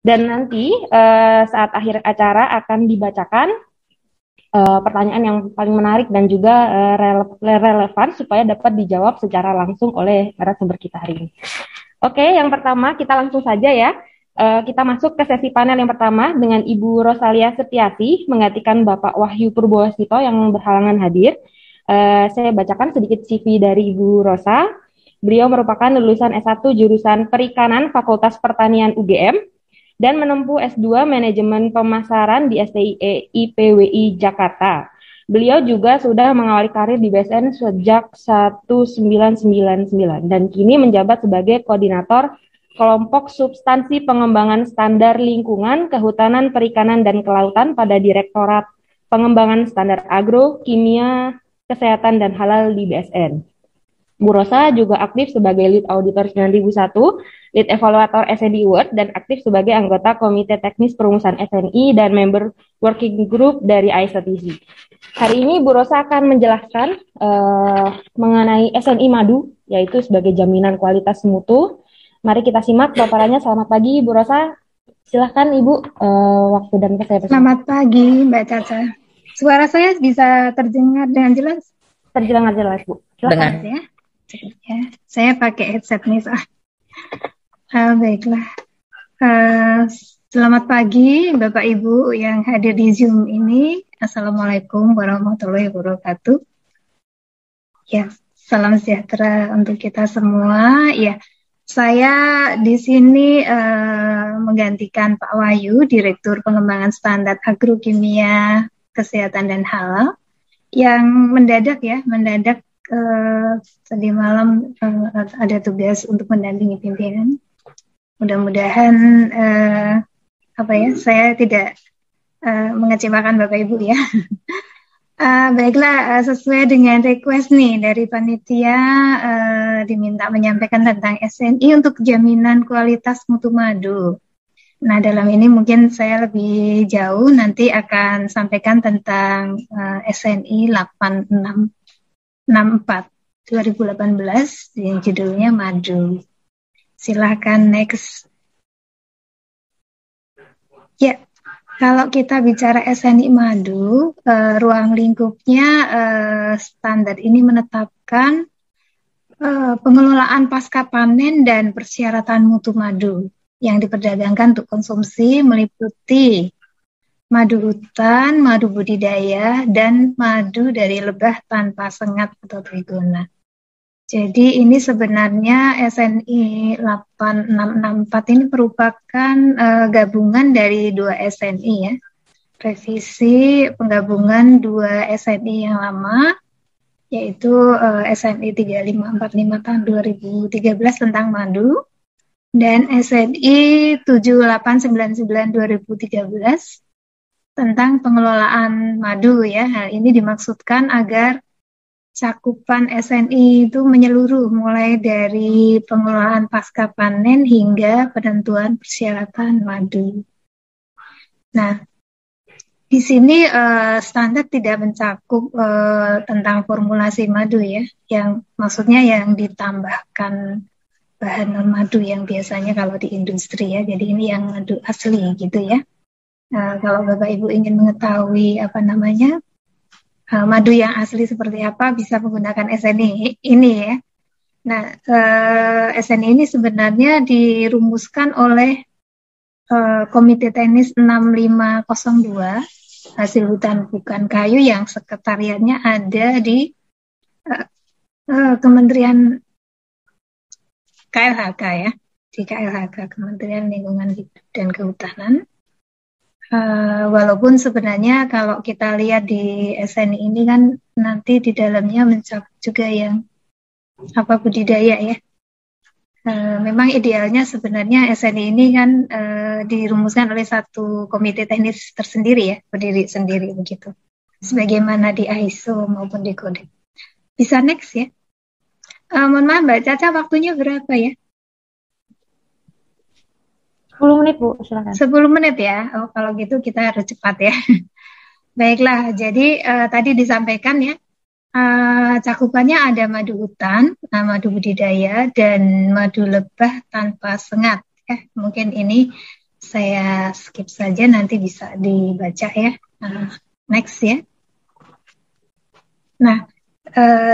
Dan nanti saat akhir acara akan dibacakan pertanyaan yang paling menarik dan juga relevan supaya dapat dijawab secara langsung oleh narasumber kita hari ini. Oke, yang pertama kita langsung saja ya. Kita masuk ke sesi panel yang pertama dengan Ibu Rosalia Setiati menggantikan Bapak Wahyu Purwosito yang berhalangan hadir. Saya bacakan sedikit CV dari Ibu Rosa. Beliau merupakan lulusan S1 jurusan Perikanan Fakultas Pertanian UGM dan menempuh S2 Manajemen Pemasaran di STIE IPWI Jakarta. Beliau juga sudah mengawali karir di BSN sejak 1999 dan kini menjabat sebagai koordinator kelompok substansi pengembangan standar lingkungan, kehutanan, perikanan, dan kelautan pada Direktorat Pengembangan Standar Agro, Kimia, Kesehatan, dan Halal di BSN. Bu Rosa juga aktif sebagai Lead Auditor 9001, Lead Evaluator SNI Award, dan aktif sebagai anggota Komite Teknis Perumusan SNI dan member Working Group dari ISTC. Hari ini Bu Rosa akan menjelaskan mengenai SNI Madu, yaitu sebagai jaminan kualitas mutu. Mari kita simak paparannya. Selamat pagi Bu Rosa. Silahkan Ibu, waktu dan kesehatan. Selamat pagi Mbak Caca. Suara saya bisa terdengar dengan jelas? Terdengar jelas Bu. Silahkan ya. Saya pakai headset nih. Baiklah. Selamat pagi Bapak Ibu yang hadir di Zoom ini. Assalamualaikum warahmatullahi wabarakatuh. Ya, salam sejahtera untuk kita semua. Ya, saya di sini menggantikan Pak Wahyu, Direktur Pengembangan Standar Agrokimia, Kesehatan dan Halal, yang mendadak tadi malam ada tugas untuk mendampingi pimpinan. Mudah-mudahan saya tidak mengecewakan Bapak Ibu ya. Baiklah, sesuai dengan request nih dari panitia diminta menyampaikan tentang SNI untuk jaminan kualitas mutu madu. Nah, dalam ini mungkin saya lebih jauh nanti akan sampaikan tentang SNI 8664 2018 yang judulnya Madu. Silakan next. Ya, kalau kita bicara SNI Madu, ruang lingkupnya standar ini menetapkan pengelolaan pasca panen dan persyaratan mutu madu yang diperdagangkan untuk konsumsi meliputi madu hutan, madu budidaya, dan madu dari lebah tanpa sengat atau trigona. Jadi ini sebenarnya SNI 8664 ini merupakan gabungan dari dua SNI ya. Revisi penggabungan dua SNI yang lama, yaitu SNI 3545 tahun 2013 tentang madu, dan SNI 7899 2013 tentang pengelolaan madu ya. Hal ini dimaksudkan agar cakupan SNI itu menyeluruh mulai dari pengelolaan pasca panen hingga penentuan persyaratan madu. Nah, di sini standar tidak mencakup tentang formulasi madu ya, yang maksudnya yang ditambahkan bahan non madu yang biasanya kalau di industri ya. Jadi ini yang madu asli gitu ya. Kalau Bapak Ibu ingin mengetahui madu yang asli seperti apa, bisa menggunakan SNI ini ya. Nah, SNI ini sebenarnya dirumuskan oleh Komite Teknis 6502 hasil hutan bukan kayu yang sekretariatnya ada di Kementerian KLHK ya, di KLHK, Kementerian Lingkungan Hidup dan Kehutanan. Walaupun sebenarnya kalau kita lihat di SNI ini kan nanti di dalamnya mencakup juga yang budidaya ya. Memang idealnya sebenarnya SNI ini kan dirumuskan oleh satu komite teknis tersendiri ya, berdiri sendiri begitu. Sebagaimana di ISO maupun di Kodek. Bisa next ya. Mohon maaf Mbak Caca, waktunya berapa ya? 10 menit Bu, silakan. 10 menit ya. Oh, kalau gitu kita harus cepat ya. Baiklah, jadi tadi disampaikan ya, cakupannya ada madu hutan, madu budidaya, dan madu lebah tanpa sengat. Mungkin ini saya skip saja, nanti bisa dibaca ya. Next ya. Nah,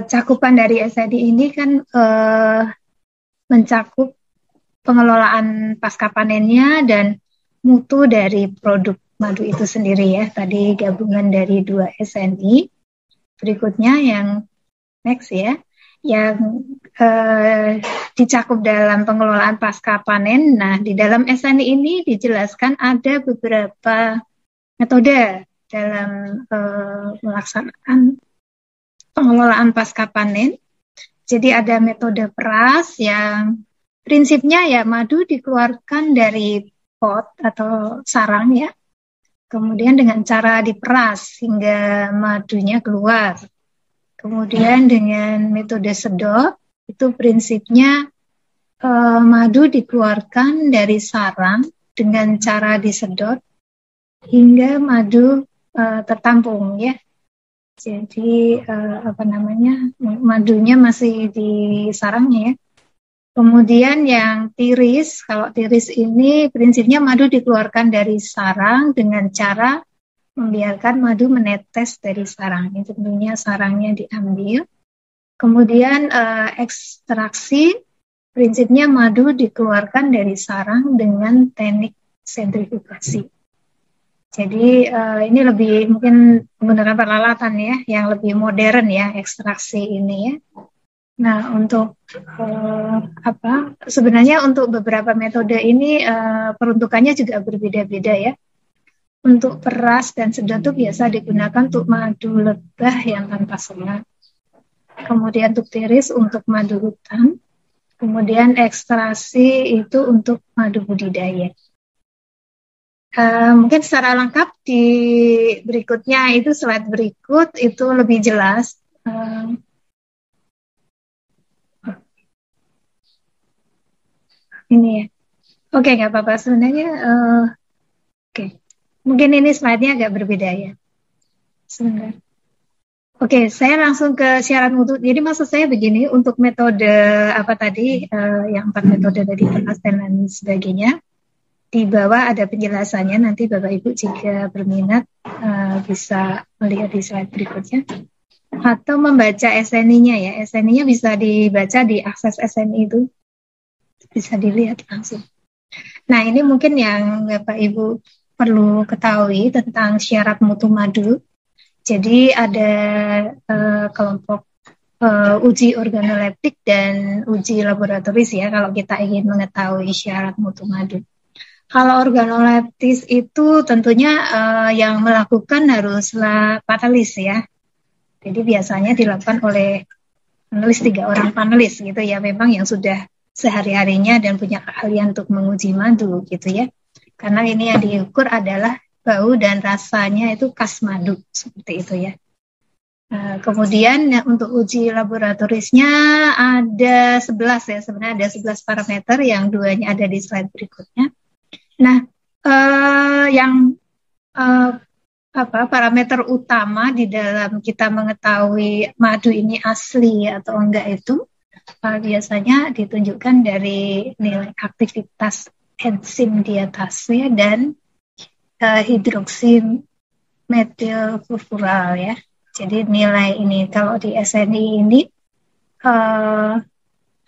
cakupan dari SID ini kan mencakup pengelolaan pasca panennya dan mutu dari produk madu itu sendiri ya. Tadi gabungan dari 2 SNI. Berikutnya yang next ya, yang dicakup dalam pengelolaan pasca panen. Nah, di dalam SNI ini dijelaskan ada beberapa metode dalam melaksanakan pengelolaan pasca panen. Jadi ada metode peras yang prinsipnya ya madu dikeluarkan dari pot atau sarang ya. Kemudian dengan cara diperas hingga madunya keluar. Kemudian dengan metode sedot itu prinsipnya madu dikeluarkan dari sarang dengan cara disedot hingga madu tertampung ya. Jadi madunya masih di sarangnya ya. Kemudian yang tiris, kalau tiris ini prinsipnya madu dikeluarkan dari sarang dengan cara membiarkan madu menetes dari sarang. Ini tentunya sarangnya diambil. Kemudian ekstraksi, prinsipnya madu dikeluarkan dari sarang dengan teknik sentrifugasi. Jadi ini lebih mungkin menggunakan peralatan ya, yang lebih modern ya ekstraksi ini ya. Nah untuk sebenarnya untuk beberapa metode ini peruntukannya juga berbeda-beda ya. Untuk peras dan sedot itu biasa digunakan untuk madu lebah yang tanpa serat. Kemudian untuk tiris untuk madu hutan. Kemudian ekstraksi itu untuk madu budidaya. Mungkin secara lengkap di berikutnya itu slide berikut itu lebih jelas. Ini ya. Oke, nggak apa-apa sebenarnya. Oke. Mungkin ini slide-nya agak berbeda ya. Sebentar. Oke, saya langsung ke syarat mutu. Jadi maksud saya begini, untuk metode apa tadi, yang 4 metode tadi, peras dan lain sebagainya, di bawah ada penjelasannya. Nanti Bapak Ibu jika berminat bisa melihat di slide berikutnya. Atau membaca SNI-nya ya. SNI-nya bisa dibaca di akses SNI itu. Bisa dilihat langsung. Nah, ini mungkin yang Bapak Ibu perlu ketahui tentang syarat mutu madu. Jadi ada kelompok uji organoleptik dan uji laboratoris ya kalau kita ingin mengetahui syarat mutu madu. Kalau organoleptis itu tentunya yang melakukan haruslah panelis ya. Jadi biasanya dilakukan oleh panelis 3 orang panelis gitu ya, memang yang sudah sehari-harinya dan punya keahlian untuk menguji madu gitu ya. Karena ini yang diukur adalah bau dan rasanya itu khas madu seperti itu ya. Kemudian untuk uji laboratorisnya ada 11 ya, sebenarnya ada 11 parameter yang 2-nya ada di slide berikutnya. Nah, parameter utama di dalam kita mengetahui madu ini asli atau enggak itu biasanya ditunjukkan dari nilai aktivitas enzim diatase dan hidroksimetilfurfural ya. Jadi nilai ini kalau di SNI ini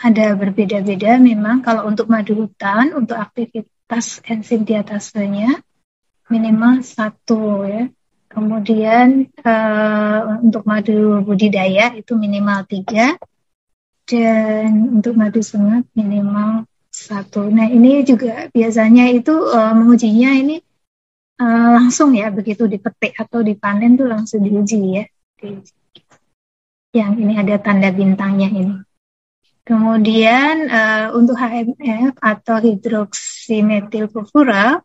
ada berbeda-beda memang. Kalau untuk madu hutan, untuk aktivitas enzim diatasenya minimal 1 ya. Kemudian untuk madu budidaya itu minimal 3. Dan untuk madu sengat minimal 1. Nah ini juga biasanya itu mengujinya ini langsung ya, begitu dipetik atau dipanen tuh langsung diuji ya. Yang ini ada tanda bintangnya ini. Kemudian untuk HMF atau hidroksimetilfurfural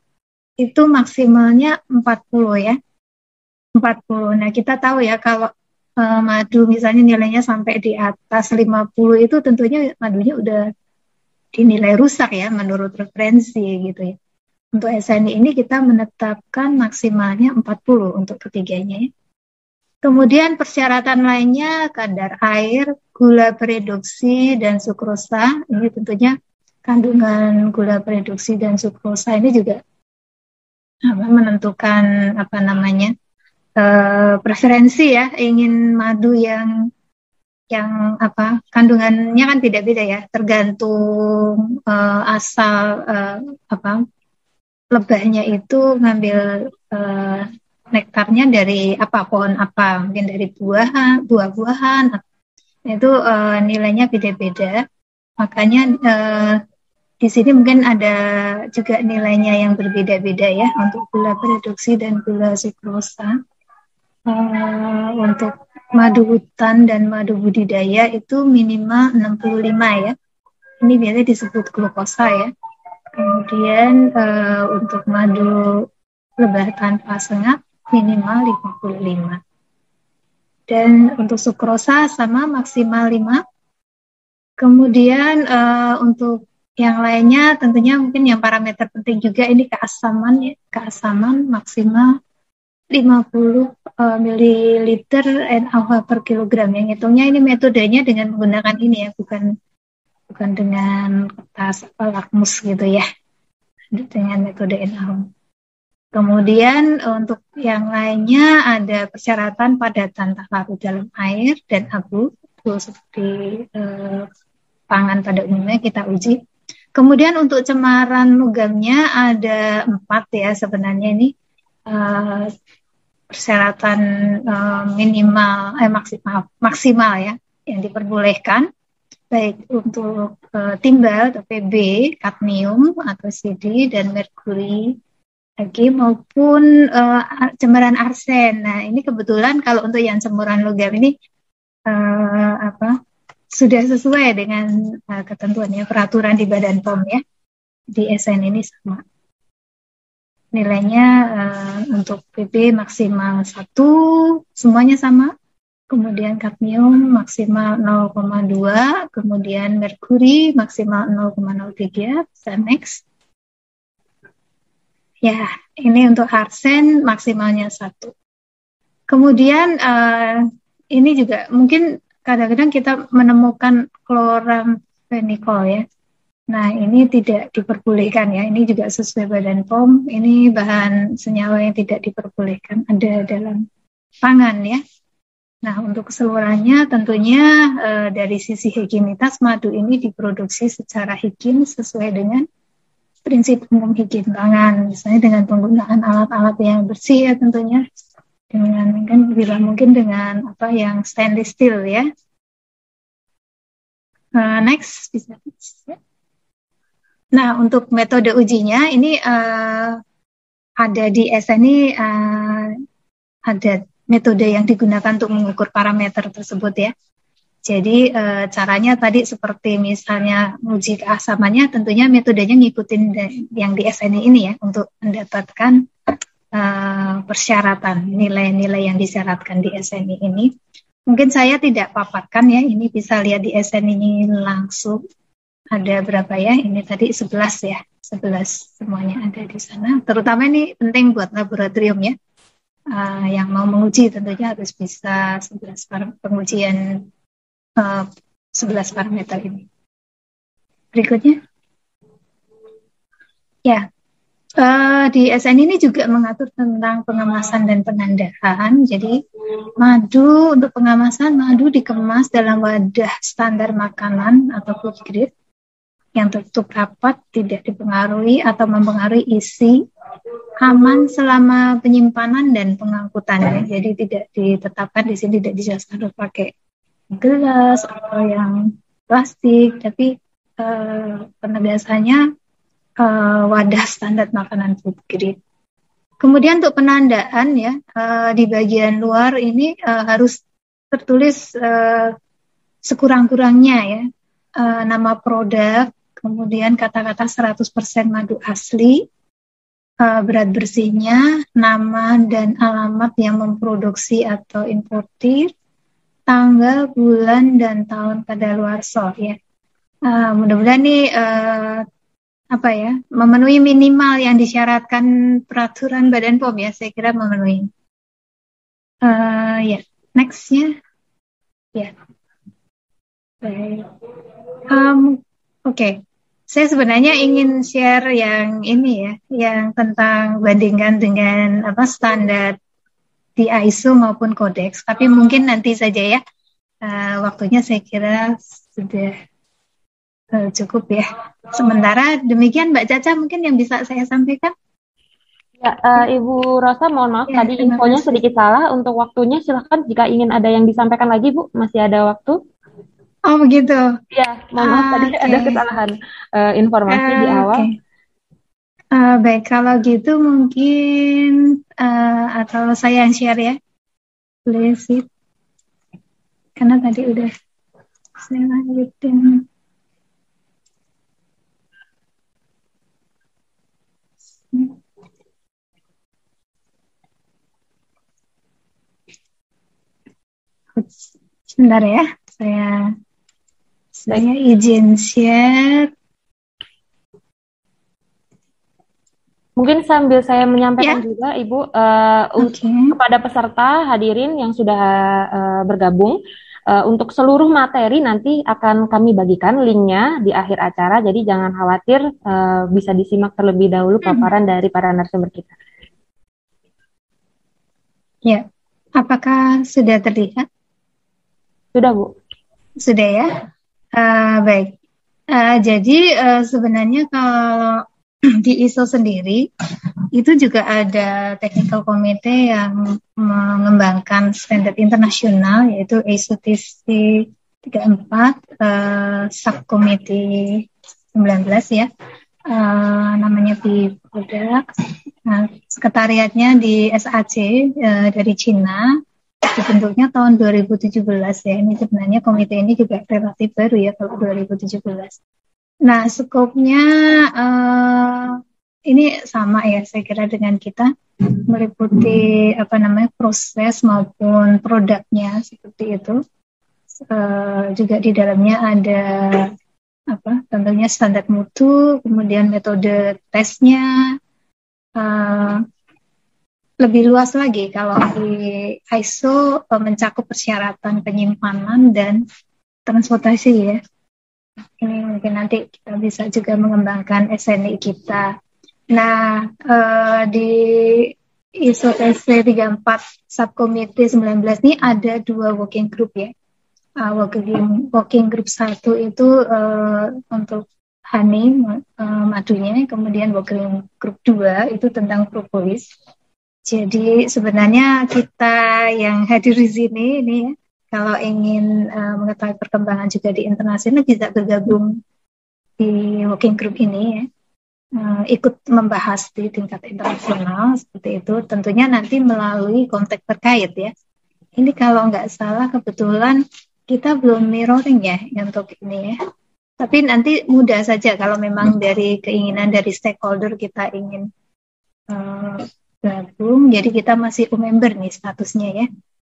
itu maksimalnya 40 ya. 40. Nah kita tahu ya kalau madu misalnya nilainya sampai di atas 50 itu tentunya madunya udah dinilai rusak ya menurut referensi gitu ya. Untuk SNI ini kita menetapkan maksimalnya 40 untuk ketiganya ya. Kemudian persyaratan lainnya kadar air, gula pereduksi, dan sukrosa. Ini tentunya kandungan gula pereduksi dan sukrosa ini juga menentukan apa namanya preferensi ya, ingin madu yang apa kandungannya kan tidak beda ya, tergantung asal apa lebahnya itu ngambil eh, nektarnya dari apa, pohon apa, mungkin dari buah-buahan itu nilainya beda-beda. Makanya di sini mungkin ada juga nilainya yang berbeda-beda ya untuk gula produksi dan gula sukrosa. Untuk madu hutan dan madu budidaya itu minimal 65 ya. Ini biasanya disebut glukosa ya. Kemudian untuk madu lebah tanpa sengat minimal 55. Dan untuk sukrosa sama maksimal 5. Kemudian untuk yang lainnya tentunya mungkin yang parameter penting juga ini keasaman ya. Keasaman maksimal 50 mililiter NaOH per kilogram. Yang hitungnya ini metodenya dengan menggunakan ini ya, bukan dengan kertas lakmus gitu ya, dengan metode NaOH. Kemudian untuk yang lainnya ada persyaratan padatan tak larut dalam air dan abu, itu seperti pangan pada umumnya kita uji. Kemudian untuk cemaran logamnya ada 4 ya sebenarnya ini persyaratan minimal maksimal ya yang diperbolehkan, baik untuk timbal atau Pb, kadmium atau CD dan merkuri lagi maupun cemaran arsen. Nah ini kebetulan kalau untuk yang cemaran logam ini sudah sesuai dengan ketentuan ya, peraturan di Badan POM ya, di SN ini sama. Nilainya untuk Pb maksimal 1, semuanya sama. Kemudian kadmium maksimal 0,2, kemudian merkuri maksimal 0,03, bisa next. Ya, ini untuk arsen maksimalnya 1. Kemudian ini juga mungkin kadang-kadang kita menemukan chloramphenicol ya. Nah, ini tidak diperbolehkan ya. Ini juga sesuai Badan POM. Ini bahan senyawa yang tidak diperbolehkan ada dalam pangan ya. Nah, untuk keseluruhannya tentunya dari sisi higienitas madu ini diproduksi secara higienis sesuai dengan prinsip umum higien pangan. Misalnya dengan penggunaan alat-alat yang bersih ya tentunya. Dengan mungkin dengan apa yang stainless steel ya. Next bisa. Nah, untuk metode ujinya ini ada di SN ini ada metode yang digunakan untuk mengukur parameter tersebut ya. Jadi caranya tadi seperti misalnya uji keasamannya, tentunya metodenya ngikutin yang di SN ini ya untuk mendapatkan persyaratan nilai-nilai yang disyaratkan di SN ini. Mungkin saya tidak paparkan ya, ini bisa lihat di SN ini langsung. Ada berapa ya? Ini tadi 11 ya. 11 semuanya ada di sana. Terutama ini penting buat laboratorium ya. Yang mau menguji tentunya harus bisa 11 pengujian 11 parameter ini. Berikutnya. Ya. Di SN ini juga mengatur tentang pengemasan dan penandaan. Jadi madu untuk pengemasan, madu dikemas dalam wadah standar makanan atau food grade yang tertutup rapat, tidak dipengaruhi atau mempengaruhi isi, aman selama penyimpanan dan pengangkutan. Jadi tidak ditetapkan di sini, tidak dijelaskan harus pakai gelas atau yang plastik, tapi penegasannya wadah standar makanan food grade. Kemudian untuk penandaan ya, di bagian luar ini harus tertulis sekurang-kurangnya ya, nama produk, kemudian kata-kata 100% madu asli, berat bersihnya, nama dan alamat yang memproduksi atau importir, tanggal, bulan, dan tahun kadaluarsa ya. Mudah-mudahan nih memenuhi minimal yang disyaratkan peraturan Badan POM ya, saya kira memenuhi. Ya, next-nya. Ya. Baik. Oke. Saya sebenarnya ingin share yang ini ya, yang tentang bandingkan dengan apa standar di ISO maupun Codex. Tapi mungkin nanti saja ya. Waktunya saya kira sudah cukup ya. Sementara demikian Mbak Caca mungkin yang bisa saya sampaikan. Ya, Ibu Rosa, mohon maaf Ya, tadi terima infonya kasih. sedikit salah. Untuk waktunya silahkan jika ingin ada yang disampaikan lagi, Bu. Masih ada waktu. Oh begitu. Ya, mohon maaf tadi Oke. ada kesalahan informasi di awal. Oke. Baik, kalau gitu mungkin atau saya yang share ya, please. Karena tadi udah saya lanjutin. Sebentar ya, saya izin share. Mungkin sambil saya menyampaikan Ya, juga, Ibu, oke. kepada peserta hadirin yang sudah bergabung, untuk seluruh materi nanti akan kami bagikan linknya di akhir acara, jadi jangan khawatir, bisa disimak terlebih dahulu paparan dari para narasumber kita. Ya, apakah sudah terlihat? Sudah, Bu. Sudah ya. Baik. Jadi sebenarnya kalau di ISO sendiri itu juga ada technical committee yang mengembangkan standar internasional yaitu ISO TC 34 subcommittee 19 ya. Namanya PIPODA. Nah, sekretariatnya di SAC dari Cina. Dibentuknya tahun 2017 ya. Ini sebenarnya komite ini juga relatif baru ya kalau 2017. Nah, skopnya ini sama ya saya kira dengan kita, meliputi apa namanya proses maupun produknya seperti itu. Juga di dalamnya ada apa tentunya standar mutu, kemudian metode tesnya, lebih luas lagi kalau di ISO mencakup persyaratan penyimpanan dan transportasi ya. Ini mungkin nanti kita bisa juga mengembangkan SNI kita. Nah, di ISO TC 34 Subcommittee 19 ini ada 2 working group ya. Working group 1 itu untuk honey, madunya, kemudian working group 2 itu tentang propolis. Jadi sebenarnya kita yang hadir di sini ini ya, kalau ingin mengetahui perkembangan juga di internasional bisa bergabung di working group ini ya. Ikut membahas di tingkat internasional seperti itu. Tentunya nanti melalui kontak terkait ya. Ini kalau nggak salah kebetulan kita belum mirroring ya untuk ini ya. Tapi nanti mudah saja kalau memang dari keinginan dari stakeholder kita ingin gabung, jadi kita masih member nih statusnya ya.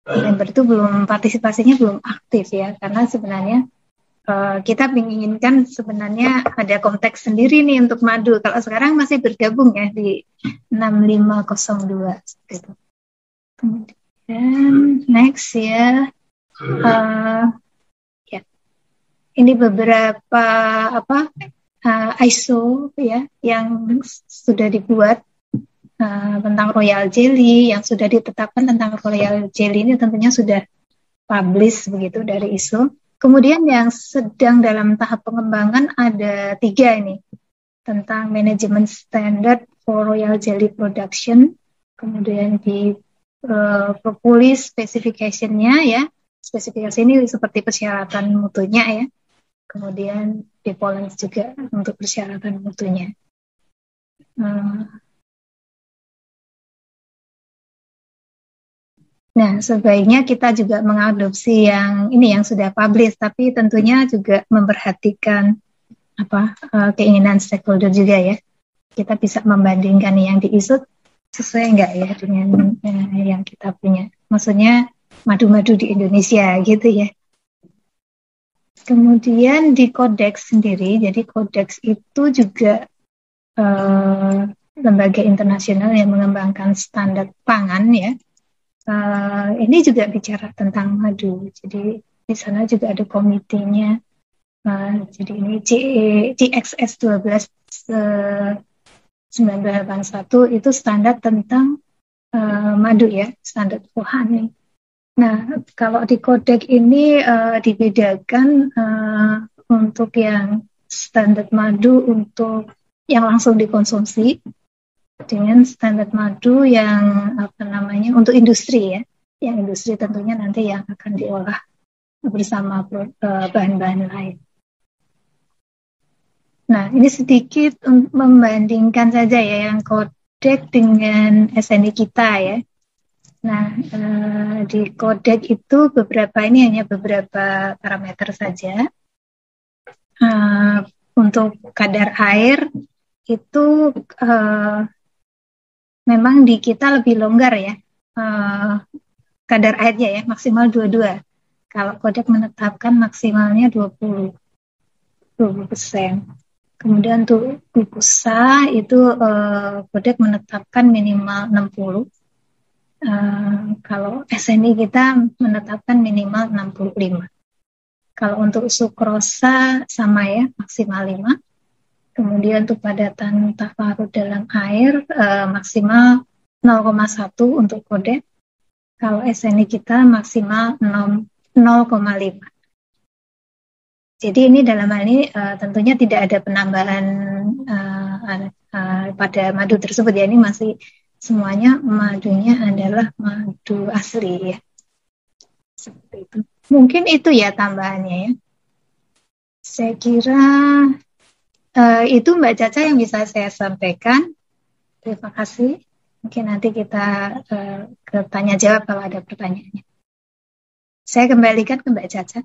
Member itu belum, partisipasinya belum aktif ya, karena sebenarnya kita menginginkan sebenarnya ada konteks sendiri nih untuk madu. Kalau sekarang masih bergabung ya di 6502 gitu. Kemudian next ya, ya ini beberapa apa ISO ya yang sudah dibuat tentang royal jelly, yang sudah ditetapkan tentang royal jelly ini tentunya sudah publish begitu dari ISO. Kemudian yang sedang dalam tahap pengembangan ada 3 ini, tentang management standard for royal jelly production, kemudian di propolis specification-nya ya, spesifikasi ini seperti persyaratan mutunya ya, kemudian depollens juga untuk persyaratan mutunya. Nah, sebaiknya kita juga mengadopsi yang ini yang sudah publish, tapi tentunya juga memperhatikan apa keinginan stakeholder juga ya. Kita bisa membandingkan yang di ISO sesuai enggak ya dengan yang kita punya. Maksudnya madu-madu di Indonesia gitu ya. Kemudian di Codex sendiri, jadi Codex itu juga lembaga internasional yang mengembangkan standar pangan ya. Ini juga bicara tentang madu, jadi di sana juga ada komitinya Jadi ini GXS 1981 itu standar tentang madu ya, standar Pohani. Nah, kalau di kodek ini dibedakan untuk yang standar madu untuk yang langsung dikonsumsi dengan standar madu yang untuk industri ya, yang industri tentunya nanti yang akan diolah bersama bahan-bahan lain. Nah, ini sedikit membandingkan saja ya yang kodek dengan SNI kita ya. Nah, di kodek itu ini hanya beberapa parameter saja. Untuk kadar air itu memang di kita lebih longgar ya. Kadar airnya ya, maksimal 22. Kalau kodek menetapkan maksimalnya 20%. Kemudian untuk glukosa itu kodek menetapkan minimal 60. Kalau SNI kita menetapkan minimal 65. Kalau untuk sukrosa sama ya, maksimal 5. Kemudian untuk padatan tak larut dalam air maksimal 0,1 untuk kodek. Kalau SNI kita maksimal 0,5. Jadi ini dalam hal ini tentunya tidak ada penambahan pada madu tersebut ya, ini masih semuanya madunya adalah madu asli ya. Seperti itu. Mungkin itu ya tambahannya ya. Saya kira itu Mbak Caca yang bisa saya sampaikan. Terima kasih. Mungkin nanti kita ke tanya jawab kalau ada pertanyaannya. Saya kembalikan ke Mbak Caca.